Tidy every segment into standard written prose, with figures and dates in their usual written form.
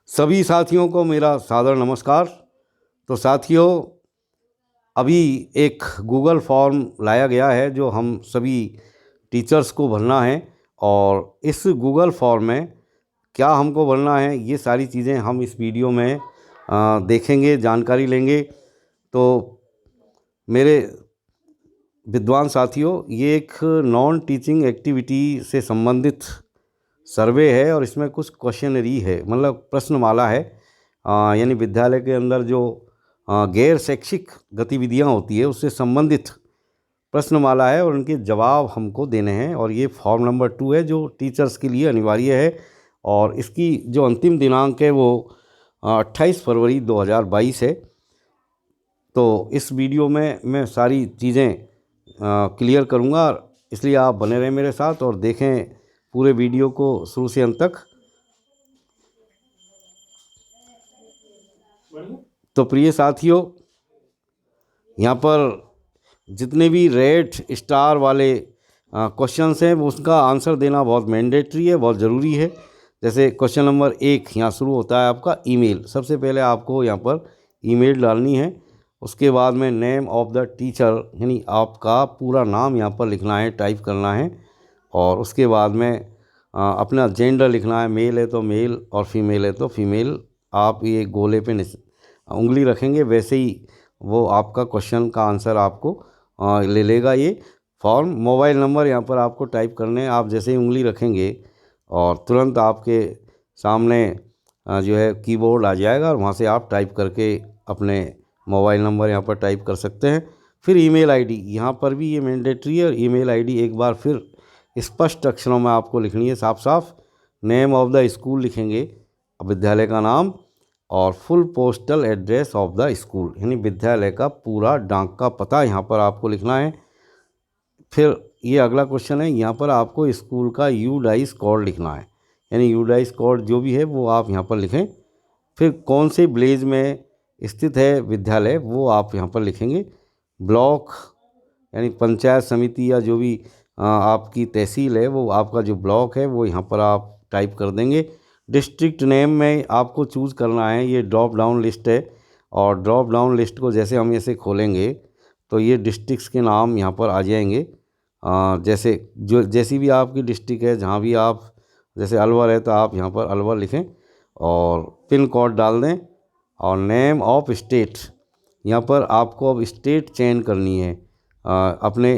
सभी साथियों को मेरा सादर नमस्कार। तो साथियों, अभी एक गूगल फॉर्म लाया गया है जो हम सभी टीचर्स को भरना है। और इस गूगल फॉर्म में क्या हमको भरना है, ये सारी चीज़ें हम इस वीडियो में देखेंगे, जानकारी लेंगे। तो मेरे विद्वान साथियों, ये एक नॉन टीचिंग एक्टिविटी से संबंधित सर्वे है और इसमें कुछ क्वेश्चनरी है, मतलब प्रश्नमाला है। यानी विद्यालय के अंदर जो गैर शैक्षिक गतिविधियां होती है उससे संबंधित प्रश्नमाला है और उनके जवाब हमको देने हैं। और ये फॉर्म नंबर 2 है जो टीचर्स के लिए अनिवार्य है। और इसकी जो अंतिम दिनांक है वो 28 फरवरी 2022 है। तो इस वीडियो में मैं सारी चीज़ें क्लियर करूँगा, इसलिए आप बने रहें मेरे साथ और देखें पूरे वीडियो को शुरू से अंत तक। तो प्रिय साथियों, यहाँ पर जितने भी रेड स्टार वाले क्वेश्चंस हैं वो उसका आंसर देना बहुत मैंडेटरी है, बहुत ज़रूरी है। जैसे क्वेश्चन नंबर 1 यहाँ शुरू होता है आपका ईमेल। सबसे पहले आपको यहाँ पर ईमेल डालनी है। उसके बाद में नेम ऑफ द टीचर, यानी आपका पूरा नाम यहाँ पर लिखना है, टाइप करना है। और उसके बाद में अपना जेंडर लिखना है, मेल है तो मेल और फीमेल है तो फीमेल। आप ये गोले पे उंगली रखेंगे, वैसे ही वो आपका क्वेश्चन का आंसर आपको ले लेगा ये फॉर्म। मोबाइल नंबर यहाँ पर आपको टाइप करने हैं। आप जैसे ही उंगली रखेंगे और तुरंत आपके सामने जो है कीबोर्ड आ जाएगा और वहाँ से आप टाइप करके अपने मोबाइल नंबर यहाँ पर टाइप कर सकते हैं। फिर ईमेल आईडी, यहाँ पर भी ये मैंडेटरी है। और ईमेल आईडी एक बार फिर स्पष्ट अक्षरों में आपको लिखनी है, साफ साफ। नेम ऑफ द स्कूल लिखेंगे, विद्यालय का नाम, और full postal address of the school, यानी विद्यालय का पूरा डाक का पता यहाँ पर आपको लिखना है। फिर ये अगला क्वेश्चन है, यहाँ पर आपको स्कूल का यूडाइस कोड लिखना है, यानी यूडाइस कोड जो भी है वो आप यहाँ पर लिखें। फिर कौन से विलेज में स्थित है विद्यालय वो आप यहाँ पर लिखेंगे। ब्लॉक, यानी पंचायत समिति या जो भी आपकी तहसील है वो आपका जो ब्लॉक है वो यहाँ पर आप टाइप कर देंगे। डिस्ट्रिक्ट नेम में आपको चूज़ करना है, ये ड्रॉप डाउन लिस्ट है। और ड्रॉप डाउन लिस्ट को जैसे हम ऐसे खोलेंगे तो ये डिस्ट्रिक्ट्स के नाम यहाँ पर आ जाएंगे। जैसी भी आपकी डिस्ट्रिक्ट है, जहाँ भी आप, जैसे अलवर है तो आप यहाँ पर अलवर लिखें और पिन कोड डाल दें। और नेम ऑफ स्टेट, यहाँ पर आपको अब स्टेट चयन करनी है। अपने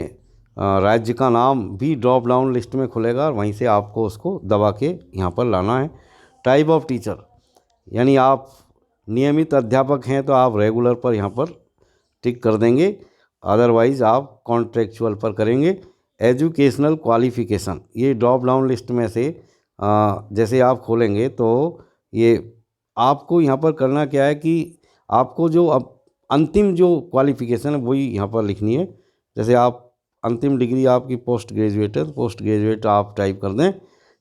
राज्य का नाम भी ड्रॉप डाउन लिस्ट में खुलेगा और वहीं से आपको उसको दबा के यहाँ पर लाना है। टाइप ऑफ टीचर, यानी आप नियमित अध्यापक हैं तो आप रेगुलर पर यहाँ पर टिक कर देंगे, अदरवाइज़ आप कॉन्ट्रेक्चुअल पर करेंगे। एजुकेशनल क्वालिफ़िकेशन, ये ड्रॉप डाउन लिस्ट में से जैसे आप खोलेंगे तो ये आपको यहाँ पर करना क्या है कि आपको जो अब अंतिम जो क्वालिफ़िकेशन है वही यहाँ पर लिखनी है। जैसे आप अंतिम डिग्री आपकी पोस्ट ग्रेजुएट है तो पोस्ट ग्रेजुएट आप टाइप कर दें।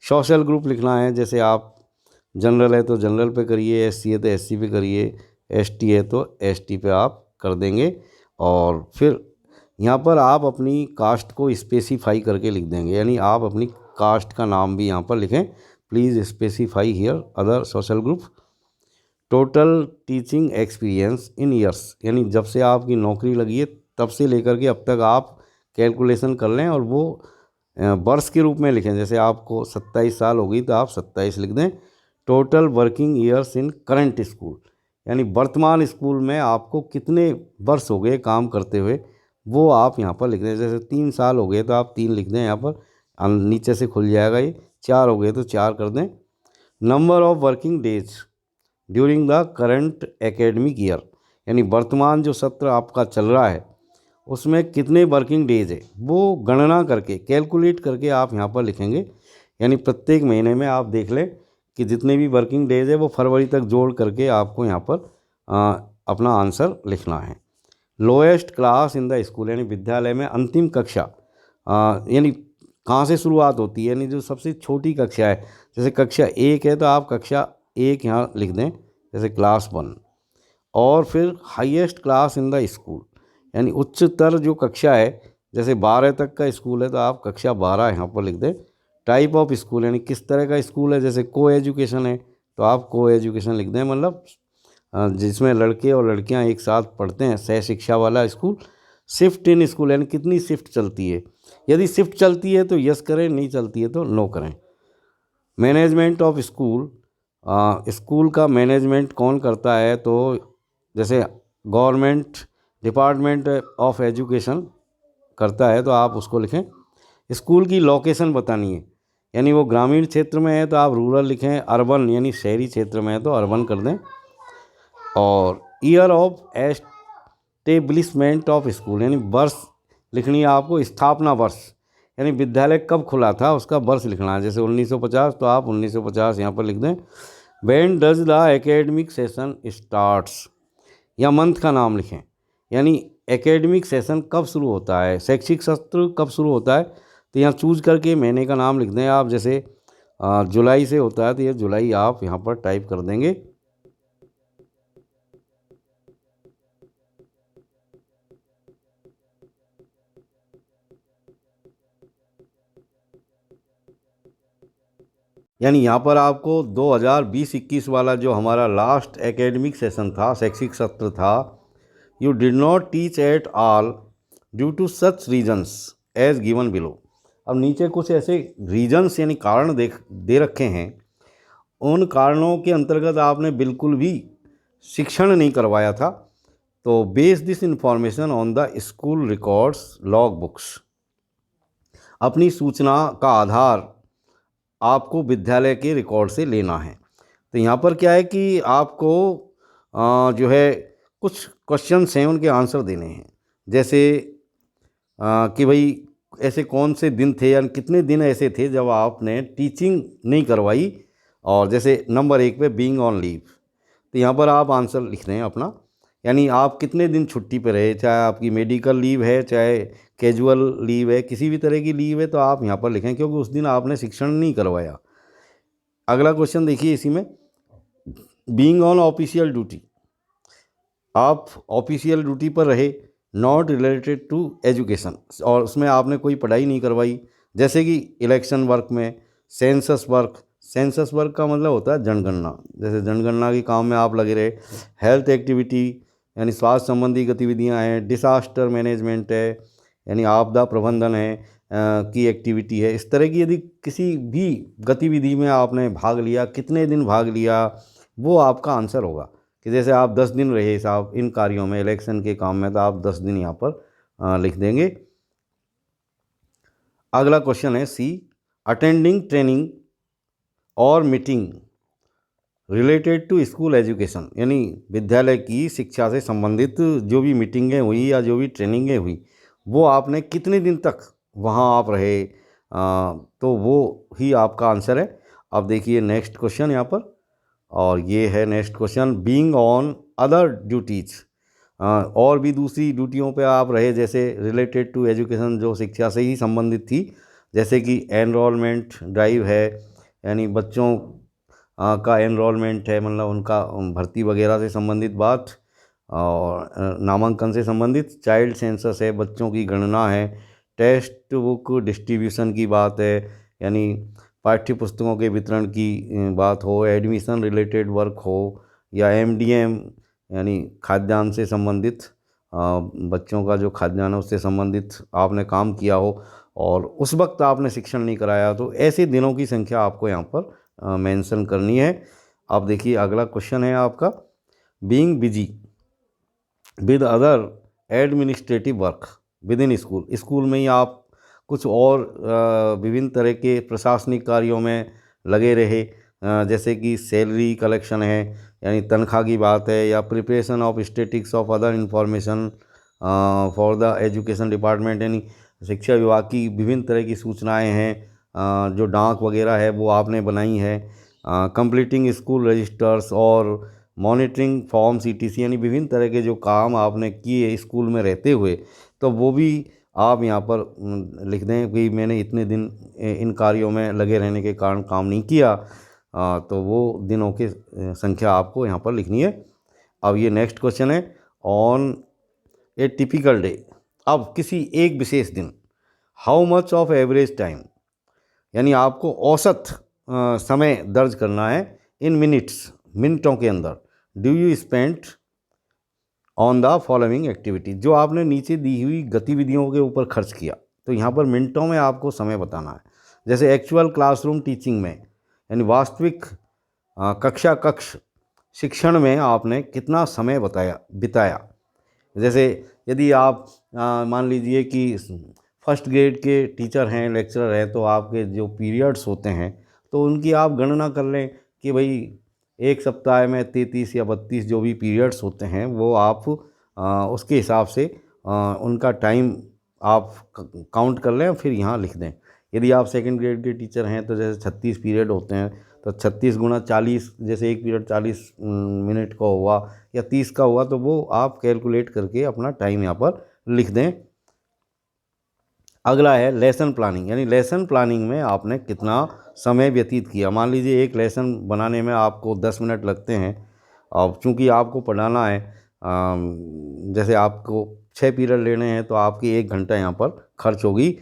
सोशल ग्रुप लिखना है, जैसे आप जनरल है तो जनरल पे करिए, एससी है तो एससी पे करिए, एसटी है तो एसटी पे आप कर देंगे। और फिर यहाँ पर आप अपनी कास्ट को स्पेसिफाई करके लिख देंगे, यानी आप अपनी कास्ट का नाम भी यहाँ पर लिखें। Please specify here other social group. Total teaching experience in years, यानी जब से आपकी नौकरी लगी है तब से लेकर के अब तक आप कैलकुलेशन कर लें और वो वर्ष के रूप में लिखें। जैसे आपको 27 साल हो गई तो आप 27 लिख दें। Total working years in current school, यानी वर्तमान स्कूल में आपको कितने वर्ष हो गए काम करते हुए वो आप यहाँ पर लिख दें। जैसे 3 साल हो गए तो आप 3 लिख दें, यहाँ पर नीचे से खुल जाएगा ये। 4 हो गए तो 4 कर दें। Number of working days during the current academic year, यानी वर्तमान जो सत्र आपका चल रहा है उसमें कितने वर्किंग डेज है वो गणना करके, कैलकुलेट करके आप यहाँ पर लिखेंगे। यानी प्रत्येक महीने में आप देख लें कि जितने भी वर्किंग डेज है वो फरवरी तक जोड़ करके आपको यहाँ पर अपना आंसर लिखना है। Lowest class in the school, यानी विद्यालय में अंतिम कक्षा, यानी कहाँ से शुरुआत होती है, यानी जो सबसे छोटी कक्षा है। जैसे कक्षा 1 है तो आप कक्षा 1 यहाँ लिख दें, जैसे क्लास 1। और फिर highest class in the school, यानी उच्चतर जो कक्षा है, जैसे 12 तक का स्कूल है तो आप कक्षा 12 यहाँ पर लिख दें। टाइप ऑफ स्कूल, यानी किस तरह का स्कूल है, जैसे को एजुकेशन है तो आप को एजुकेशन लिख दें, मतलब जिसमें लड़के और लड़कियां एक साथ पढ़ते हैं, सह शिक्षा वाला स्कूल। शिफ्ट इन स्कूल यानी कितनी शिफ्ट चलती है, यदि शिफ्ट चलती है तो यस करें, नहीं चलती है तो नो करें। मैनेजमेंट ऑफ स्कूल, स्कूल का मैनेजमेंट कौन करता है, तो जैसे गवर्नमेंट डिपार्टमेंट ऑफ एजुकेशन करता है तो आप उसको लिखें। स्कूल की लोकेशन बतानी है, यानी वो ग्रामीण क्षेत्र में है तो आप रूरल लिखें, अर्बन यानी शहरी क्षेत्र में है तो अर्बन कर दें। और year of establishment of school यानी वर्ष लिखनी है आपको, स्थापना वर्ष यानी विद्यालय कब खुला था उसका वर्ष लिखना है। जैसे 1950 तो आप 1950 यहाँ पर लिख दें। When does the academic session starts, या मंथ का नाम लिखें, यानी एकेडमिक सेशन कब शुरू होता है, शैक्षिक सत्र कब शुरू होता है, तो यहाँ चूज करके महीने का नाम लिख दें आप। जैसे जुलाई से होता है तो ये जुलाई आप यहाँ पर टाइप कर देंगे। यानी यहाँ पर आपको 2020-21 वाला जो हमारा लास्ट एकेडमिक सेशन था, शैक्षिक सत्र था, you did not teach at all due to such reasons as given below. अब नीचे कुछ ऐसे रीजन्स यानी कारण दे रखे हैं, उन कारणों के अंतर्गत आपने बिल्कुल भी शिक्षण नहीं करवाया था, तो base this information on the school records log books. अपनी सूचना का आधार आपको विद्यालय के रिकॉर्ड से लेना है। तो यहाँ पर क्या है कि आपको जो है कुछ क्वेश्चंस हैं उनके आंसर देने हैं। जैसे कि भाई ऐसे कौन से दिन थे या कितने दिन ऐसे थे जब आपने टीचिंग नहीं करवाई, और जैसे नंबर 1 पे बीइंग ऑन लीव, तो यहाँ पर आप आंसर लिख रहे हैं अपना, यानी आप कितने दिन छुट्टी पे रहे, चाहे आपकी मेडिकल लीव है, चाहे कैजुअल लीव है, किसी भी तरह की लीव है तो आप यहाँ पर लिखें, क्योंकि उस दिन आपने शिक्षण नहीं करवाया। अगला क्वेश्चन देखिए इसी में, बीइंग ऑन ऑफिशियल ड्यूटी, आप ऑफिशियल ड्यूटी पर रहे, नॉट रिलेटेड टू एजुकेशन, और उसमें आपने कोई पढ़ाई नहीं करवाई, जैसे कि इलेक्शन वर्क में, सेंसस वर्क, सेंसस वर्क का मतलब होता है जनगणना, जैसे जनगणना के काम में आप लगे रहे, हेल्थ एक्टिविटी यानी स्वास्थ्य संबंधी गतिविधियां हैं, डिसास्टर मैनेजमेंट है यानी आपदा प्रबंधन है की एक्टिविटी है। इस तरह की यदि किसी भी गतिविधि में आपने भाग लिया, कितने दिन भाग लिया, वो आपका आंसर होगा। कि जैसे आप 10 दिन रहे साहब इन कार्यों में, इलेक्शन के काम में, तो आप 10 दिन यहाँ पर लिख देंगे। अगला क्वेश्चन है सी, अटेंडिंग ट्रेनिंग और meeting related to school education, यानी विद्यालय की शिक्षा से संबंधित जो भी मीटिंगें हुई या जो भी ट्रेनिंगें हुई, वो आपने कितने दिन तक वहाँ आप रहे, तो वो ही आपका आंसर है। अब देखिए नेक्स्ट क्वेश्चन यहाँ पर, और ये है next question, being on other duties, और भी दूसरी ड्यूटियों पे आप रहे, जैसे रिलेटेड टू एजुकेशन जो शिक्षा से ही संबंधित थी, जैसे कि एनरोलमेंट ड्राइव है, यानी बच्चों का एनरोलमेंट है, मतलब उनका भर्ती वगैरह से संबंधित बात, और नामांकन से संबंधित, चाइल्ड सेंसस है, बच्चों की गणना है, टेक्स्ट बुक डिस्ट्रीब्यूशन की बात है, यानी पाठ्य पुस्तकों के वितरण की बात हो, एडमिशन रिलेटेड वर्क हो, या एमडीएम यानी खाद्यान्न से संबंधित, बच्चों का जो खाद्यान्न है उससे संबंधित आपने काम किया हो और उस वक्त आपने शिक्षण नहीं कराया, तो ऐसे दिनों की संख्या आपको यहाँ पर मेंशन करनी है। आप देखिए अगला क्वेश्चन है आपका, being busy with other administrative work with in school, school में ही आप कुछ और विभिन्न तरह के प्रशासनिक कार्यों में लगे रहे, जैसे कि सैलरी कलेक्शन है यानी तनख्वाह की बात है, या preparation of statistics of other information for the education department, यानी शिक्षा विभाग की विभिन्न तरह की सूचनाएं हैं, जो डाक वगैरह है वो आपने बनाई है, कंप्लीटिंग स्कूल रजिस्टर्स और मॉनिटरिंग फॉर्म सीटीसी, यानी विभिन्न तरह के जो काम आपने किए स्कूल में रहते हुए, तो वो भी आप यहाँ पर लिख दें कि मैंने इतने दिन इन कार्यों में लगे रहने के कारण काम नहीं किया, तो वो दिनों की संख्या आपको यहाँ पर लिखनी है। अब ये नेक्स्ट क्वेश्चन है, ऑन ए टिपिकल डे, अब किसी एक विशेष दिन, how much of average time, यानी आपको औसत समय दर्ज करना है, इन मिनट्स, मिनटों के अंदर, do you spend on the following activity, जो आपने नीचे दी हुई गतिविधियों के ऊपर खर्च किया। तो यहाँ पर मिनटों में आपको समय बताना है। जैसे एक्चुअल क्लासरूम टीचिंग में, यानी वास्तविक कक्ष शिक्षण में आपने कितना समय बिताया। जैसे यदि आप मान लीजिए कि फर्स्ट ग्रेड के टीचर हैं, लेक्चरर हैं, तो आपके जो पीरियड्स होते हैं तो उनकी आप गणना कर लें कि भाई एक सप्ताह में 33 या 32 जो भी पीरियड्स होते हैं वो आप उसके हिसाब से उनका टाइम आप काउंट कर लें और फिर यहाँ लिख दें। यदि आप सेकंड ग्रेड के टीचर हैं तो जैसे 36 पीरियड होते हैं, तो 36 गुणा 40, जैसे एक पीरियड 40 मिनट का हुआ या 30 का हुआ, तो वो आप कैलकुलेट करके अपना टाइम यहाँ पर लिख दें। अगला है लेसन प्लानिंग, यानी लेसन प्लानिंग में आपने कितना समय व्यतीत किया। मान लीजिए एक लेसन बनाने में आपको 10 मिनट लगते हैं, और चूँकि आपको पढ़ाना है, जैसे आपको 6 पीरियड लेने हैं तो आपकी 1 घंटा यहाँ पर खर्च होगी।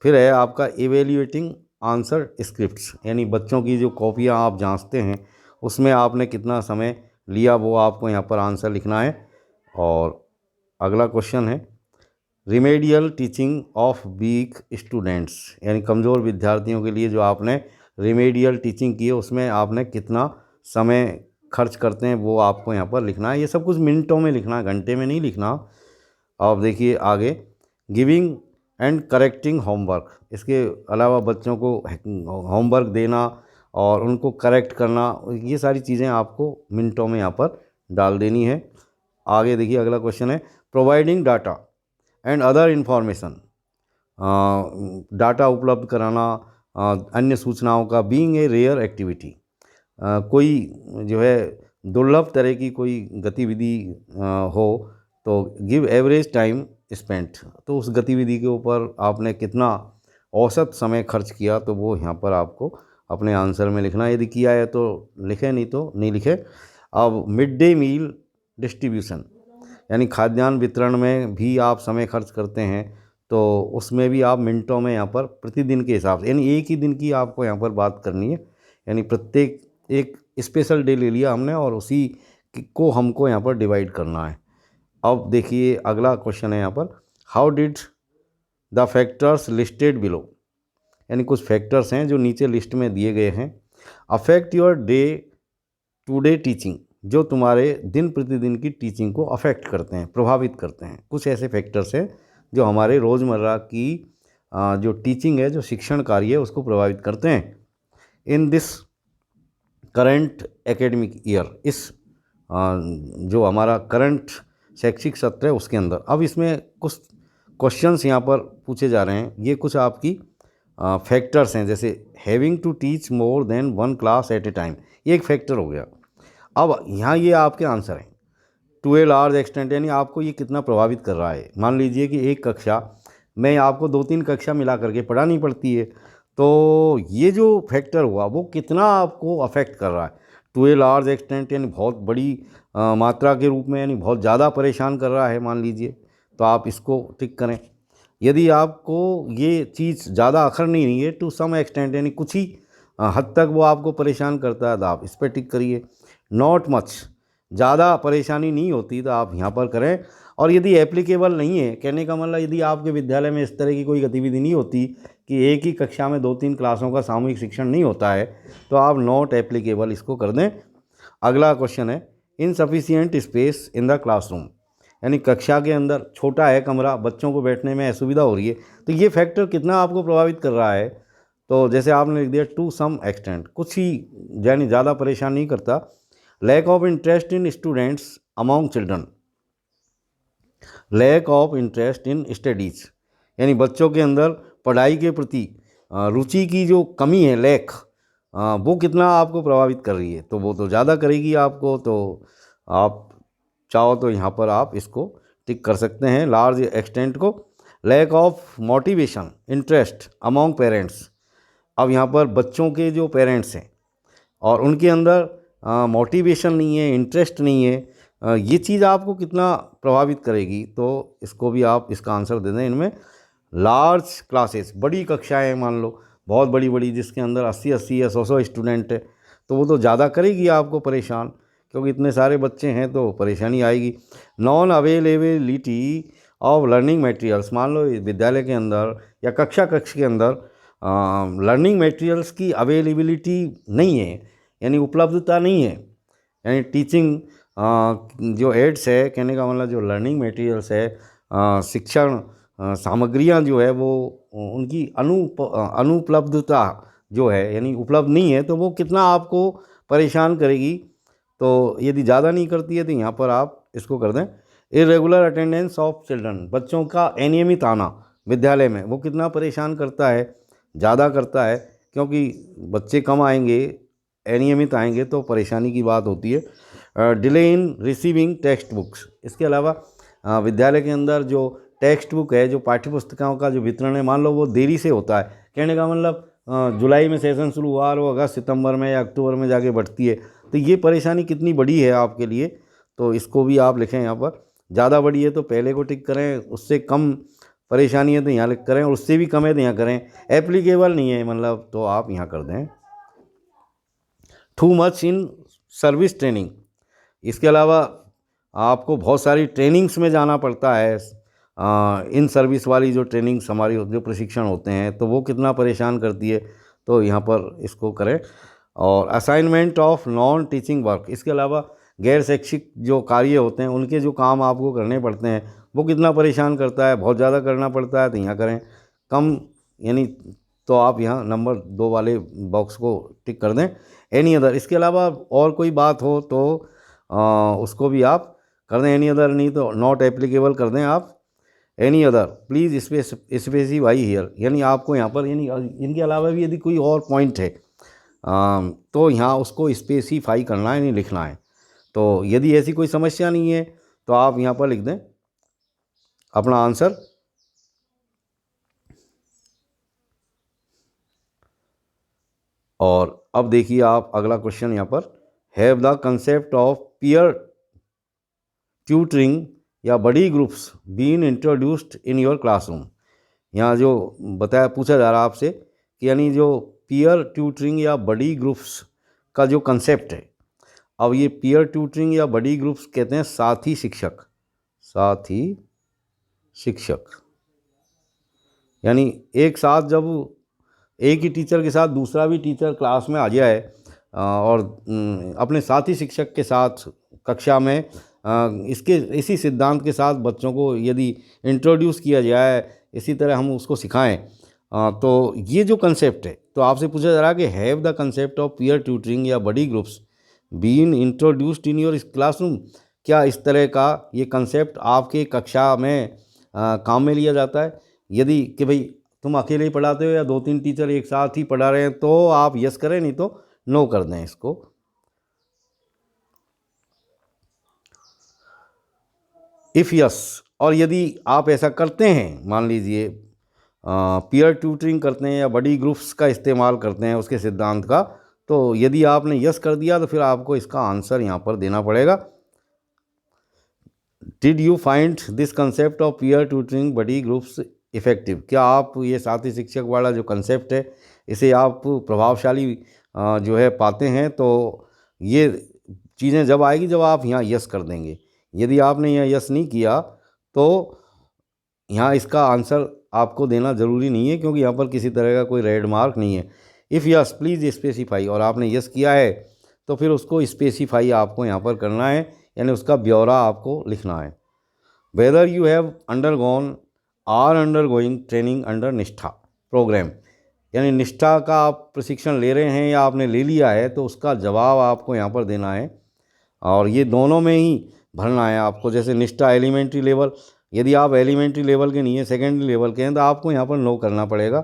फिर है आपका इवेल्युएटिंग आंसर स्क्रिप्ट्स, यानी बच्चों की जो कॉपियाँ आप जांचते हैं उसमें आपने कितना समय लिया, वो आपको यहाँ पर आंसर लिखना है। और अगला क्वेश्चन है remedial teaching of weak students, यानी कमज़ोर विद्यार्थियों के लिए जो आपने रिमेडियल टीचिंग की है उसमें आपने कितना समय खर्च करते हैं वो आपको यहाँ पर लिखना है। ये सब कुछ मिनटों में लिखना है, घंटे में नहीं लिखना। अब देखिए आगे, गिविंग एंड करेक्टिंग होमवर्क, इसके अलावा बच्चों को होमवर्क देना और उनको करेक्ट करना, ये सारी चीज़ें आपको मिनटों में यहाँ पर डाल देनी है। आगे देखिए अगला क्वेश्चन है providing data and other information, data उपलब्ध कराना, अन्य सूचनाओं का, बीइंग ए रेयर एक्टिविटी, कोई जो है दुर्लभ तरह की कोई गतिविधि हो तो गिव एवरेज टाइम स्पेंट, तो उस गतिविधि के ऊपर आपने कितना औसत समय खर्च किया, तो वो यहाँ पर आपको अपने आंसर में लिखना है। यदि किया है तो लिखे, नहीं तो नहीं लिखे। अब मिड डे मील डिस्ट्रीब्यूशन, यानी खाद्यान्न वितरण में भी आप समय खर्च करते हैं, तो उसमें भी आप मिनटों में यहाँ पर प्रतिदिन के हिसाब से, यानी एक ही दिन की आपको यहाँ पर बात करनी है, यानी प्रत्येक एक स्पेशल डे ले लिया हमने और उसी को हमको यहाँ पर डिवाइड करना है। अब देखिए अगला क्वेश्चन है यहाँ पर how did the factors listed below, यानी कुछ फैक्टर्स हैं जो नीचे लिस्ट में दिए गए हैं, affect your day to day teaching, जो तुम्हारे दिन प्रतिदिन की टीचिंग को अफेक्ट करते हैं, प्रभावित करते हैं। कुछ ऐसे फैक्टर्स हैं जो हमारे रोज़मर्रा की जो टीचिंग है, जो शिक्षण कार्य है, उसको प्रभावित करते हैं। In this current academic year, इस जो हमारा करंट शैक्षिक सत्र है उसके अंदर। अब इसमें कुछ क्वेश्चंस यहाँ पर पूछे जा रहे हैं, ये कुछ आपकी फैक्टर्स हैं। जैसे having to teach more than 1 class at a time, ये एक फैक्टर हो गया। अब यहाँ ये आपके आंसर हैं। टू ए लार्ज एक्सटेंट, यानी आपको ये कितना प्रभावित कर रहा है। मान लीजिए कि एक कक्षा में आपको 2-3 कक्षा मिला करके पढ़ानी पड़ती है, तो ये जो फैक्टर हुआ वो कितना आपको अफेक्ट कर रहा है। टू ए लार्ज एक्सटेंट यानी बहुत बड़ी मात्रा के रूप में, यानी बहुत ज़्यादा परेशान कर रहा है मान लीजिए, तो आप इसको टिक करें। यदि आपको ये चीज़ ज़्यादा अखरनी नहीं है, टू सम एक्सटेंट यानी कुछ ही हद तक वो आपको परेशान करता है, तो आप इस पर टिक करिए। नॉट मच, ज़्यादा परेशानी नहीं होती, तो आप यहाँ पर करें। और यदि एप्लीकेबल नहीं है, कहने का मतलब यदि आपके विद्यालय में इस तरह की कोई गतिविधि नहीं होती कि एक ही कक्षा में 2-3 क्लासों का सामूहिक शिक्षण नहीं होता है, तो आप नॉट एप्लीकेबल इसको कर दें। अगला क्वेश्चन है insufficient space in the classroom, यानी कक्षा के अंदर छोटा है कमरा, बच्चों को बैठने में असुविधा हो रही है, तो ये फैक्टर कितना आपको प्रभावित कर रहा है। तो जैसे आपने लिख दिया टू सम एक्सटेंट, कुछ ही, यानी ज़्यादा परेशान नहीं करता। Lack of interest in students among children, lack of interest in studies, यानी बच्चों के अंदर पढ़ाई के प्रति रुचि की जो कमी है, लैक, वो कितना आपको प्रभावित कर रही है। तो वो तो ज़्यादा करेगी आपको, तो आप चाहो तो यहाँ पर आप इसको टिक कर सकते हैं, लार्ज एक्सटेंट को। Lack of motivation interest among parents, अब यहाँ पर बच्चों के जो पेरेंट्स हैं और उनके अंदर मोटिवेशन नहीं है, इंटरेस्ट नहीं है, ये चीज़ आपको कितना प्रभावित करेगी। तो इसको भी आप इसका आंसर दे दें। इनमें लार्ज क्लासेस, बड़ी कक्षाएं, मान लो बहुत बड़ी बड़ी, जिसके अंदर 80-80 या 100-100 स्टूडेंट है, तो वो तो ज़्यादा करेगी आपको परेशान, क्योंकि इतने सारे बच्चे हैं तो परेशानी आएगी। Non availability of learning materials, मान लो विद्यालय के अंदर या कक्ष के अंदर लर्निंग मटेरियल्स की अवेलेबिलिटी नहीं है, यानी उपलब्धता नहीं है, यानी टीचिंग जो एड्स है, कहने का मतलब जो लर्निंग मटेरियल्स है, शिक्षण सामग्रियां जो है वो उनकी अनुपलब्धता जो है, यानी उपलब्ध नहीं है, तो वो कितना आपको परेशान करेगी। तो यदि ज़्यादा नहीं करती है तो यहाँ पर आप इसको कर दें इरेगुलर अटेंडेंस ऑफ चिल्ड्रन, बच्चों का अनियमित आना विद्यालय में वो कितना परेशान करता है, ज़्यादा करता है, क्योंकि बच्चे कम आएंगे, अनियमित आएंगे तो परेशानी की बात होती है। Delay in receiving text books, इसके अलावा विद्यालय के अंदर जो टेक्स्ट बुक है, जो पाठ्य पुस्तकों का जो वितरण है, मान लो वो देरी से होता है, कहने का मतलब जुलाई में सेशन शुरू हुआ और वो अगस्त सितंबर में या अक्टूबर में जाके बढ़ती है, तो ये परेशानी कितनी बड़ी है आपके लिए, तो इसको भी आप लिखें यहाँ पर। ज़्यादा बड़ी है तो पहले को टिक करें, उससे कम परेशानी है तो यहाँ लिख करें, और उससे भी कम है तो यहाँ करें, एप्लीकेबल नहीं है मतलब तो आप यहाँ कर दें too much in service training. इसके अलावा आपको बहुत सारी ट्रेनिंग्स में जाना पड़ता है, इन सर्विस वाली जो ट्रेनिंग्स हमारी जो प्रशिक्षण होते हैं, तो वो कितना परेशान करती है, तो यहाँ पर इसको करें। और assignment of non teaching work, इसके अलावा गैर शैक्षिक जो कार्य होते हैं उनके जो काम आपको करने पड़ते हैं वो कितना परेशान करता है, बहुत ज़्यादा करना पड़ता है तो यहाँ करें कम, यानी तो आप यहाँ नंबर 2 वाले बॉक्स को टिक कर दें। एनी अदर, इसके अलावा और कोई बात हो तो उसको भी आप कर दें एनी अदर, नहीं तो नॉट एप्लीकेबल कर दें आप any other, please specify here, यानी आपको यहाँ पर, यानी इनके अलावा भी यदि कोई और पॉइंट है तो यहाँ उसको स्पेसिफाई करना है, यानी लिखना है। तो यदि ऐसी कोई समस्या नहीं है तो आप यहाँ पर लिख दें अपना आंसर। और अब देखिए आप अगला क्वेश्चन यहाँ पर, have the concept of peer tutoring या buddy groups been introduced in your classroom. यहाँ जो बताया पूछा जा रहा है आपसे कि यानी जो पीयर ट्यूटरिंग या बड़ी ग्रुप्स का जो कंसेप्ट है, अब ये पीयर ट्यूटरिंग या बड़ी ग्रुप्स कहते हैं साथी शिक्षक, साथी शिक्षक, यानी एक साथ जब एक ही टीचर के साथ दूसरा भी टीचर क्लास में आ जाए और अपने साथी शिक्षक के साथ कक्षा में इसी सिद्धांत के साथ बच्चों को यदि इंट्रोड्यूस किया जाए, इसी तरह हम उसको सिखाएं, तो ये जो कंसेप्ट है, तो आपसे पूछा जा रहा है कि have the concept of peer tutoring या buddy groups been introduced in your classroom, क्या इस तरह का ये कंसेप्ट आपके कक्षा में काम में लिया जाता है। यदि कि भाई तुम अकेले ही पढ़ाते हो या 2-3 टीचर एक साथ ही पढ़ा रहे हैं तो आप यस करें, नहीं तो नो कर दें इसको। इफ़ यस, और यदि आप ऐसा करते हैं, मान लीजिए पीयर ट्यूटरिंग करते हैं या बड़ी ग्रुप्स का इस्तेमाल करते हैं उसके सिद्धांत का, तो यदि आपने यस कर दिया तो फिर आपको इसका आंसर यहाँ पर देना पड़ेगा। Did you find this concept of peer tutoring बड़ी ग्रुप्स इफ़ेक्टिव, क्या आप ये साथी शिक्षक वाला जो कंसेप्ट है इसे आप प्रभावशाली जो है पाते हैं। तो ये चीज़ें जब आएगी जब आप यहाँ यस कर देंगे, यदि आपने यहाँ यस नहीं किया तो यहाँ इसका आंसर आपको देना ज़रूरी नहीं है, क्योंकि यहाँ पर किसी तरह का कोई रेड मार्क नहीं है। इफ़ यस प्लीज़ स्पेसिफाई, और आपने यस किया है तो फिर उसको स्पेसिफाई आपको यहाँ पर करना है, यानी उसका ब्यौरा आपको लिखना है। Whether you have undergone or undergoing training under Nishtha program, यानी निष्ठा का आप प्रशिक्षण ले रहे हैं या आपने ले लिया है, तो उसका जवाब आपको यहाँ पर देना है, और ये दोनों में ही भरना है आपको। जैसे निष्ठा एलिमेंट्री लेवल, यदि आप एलिमेंट्री लेवल के नहीं है, सेकेंडरी लेवल के हैं, तो आपको यहाँ पर नो करना पड़ेगा,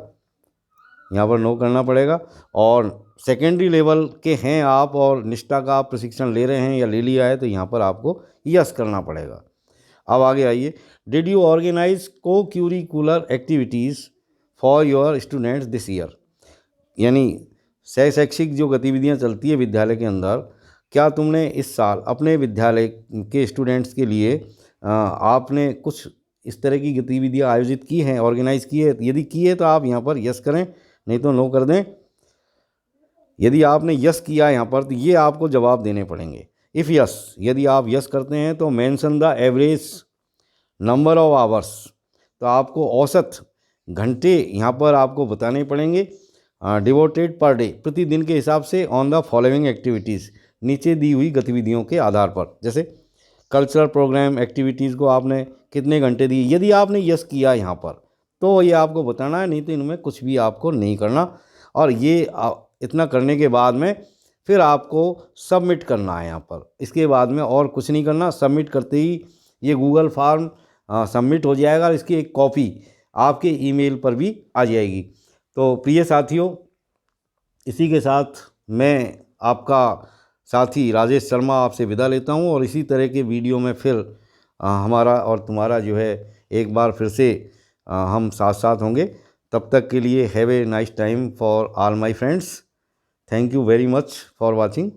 यहाँ पर नो करना पड़ेगा। और सेकेंडरी लेवल के हैं आप और निष्ठा का आप प्रशिक्षण ले रहे हैं या ले लिया है, तो यहाँ पर आपको यस करना पड़ेगा। अब आगे आइए, डिड यू ऑर्गेनाइज को curricular activities for your students this year, यानी सह शैक्षिक जो गतिविधियाँ चलती है विद्यालय के अंदर, क्या तुमने इस साल अपने विद्यालय के स्टूडेंट्स के लिए आपने कुछ इस तरह की गतिविधियाँ आयोजित की हैं, ऑर्गेनाइज की है। यदि की है तो आप यहाँ पर यस करें, नहीं तो नो कर दें। यदि आपने यस किया यहाँ पर तो ये आपको जवाब देने पड़ेंगे। इफ़ यस, यदि आप यस करते हैं तो mention the average number of hours, तो आपको औसत घंटे यहाँ पर आपको बताने पड़ेंगे डिवोटेड पर डे, प्रतिदिन के हिसाब से ऑन द फॉलोइंग एक्टिविटीज़, नीचे दी हुई गतिविधियों के आधार पर। जैसे कल्चरल प्रोग्राम एक्टिविटीज़ को आपने कितने घंटे दिए, यदि आपने यस किया यहाँ पर तो ये आपको बताना है, नहीं तो इनमें कुछ भी आपको नहीं करना। और ये इतना करने के बाद में फिर आपको सबमिट करना है यहाँ पर, इसके बाद में और कुछ नहीं करना। सबमिट करते ही ये गूगल फॉर्म सबमिट हो जाएगा और इसकी एक कॉपी आपके ईमेल पर भी आ जाएगी। तो प्रिय साथियों, इसी के साथ मैं आपका साथी राजेश शर्मा आपसे विदा लेता हूं, और इसी तरह के वीडियो में फिर हमारा और तुम्हारा जो है एक बार फिर से हम साथ साथ होंगे। तब तक के लिए have a nice time for all my friends. Thank you very much for watching.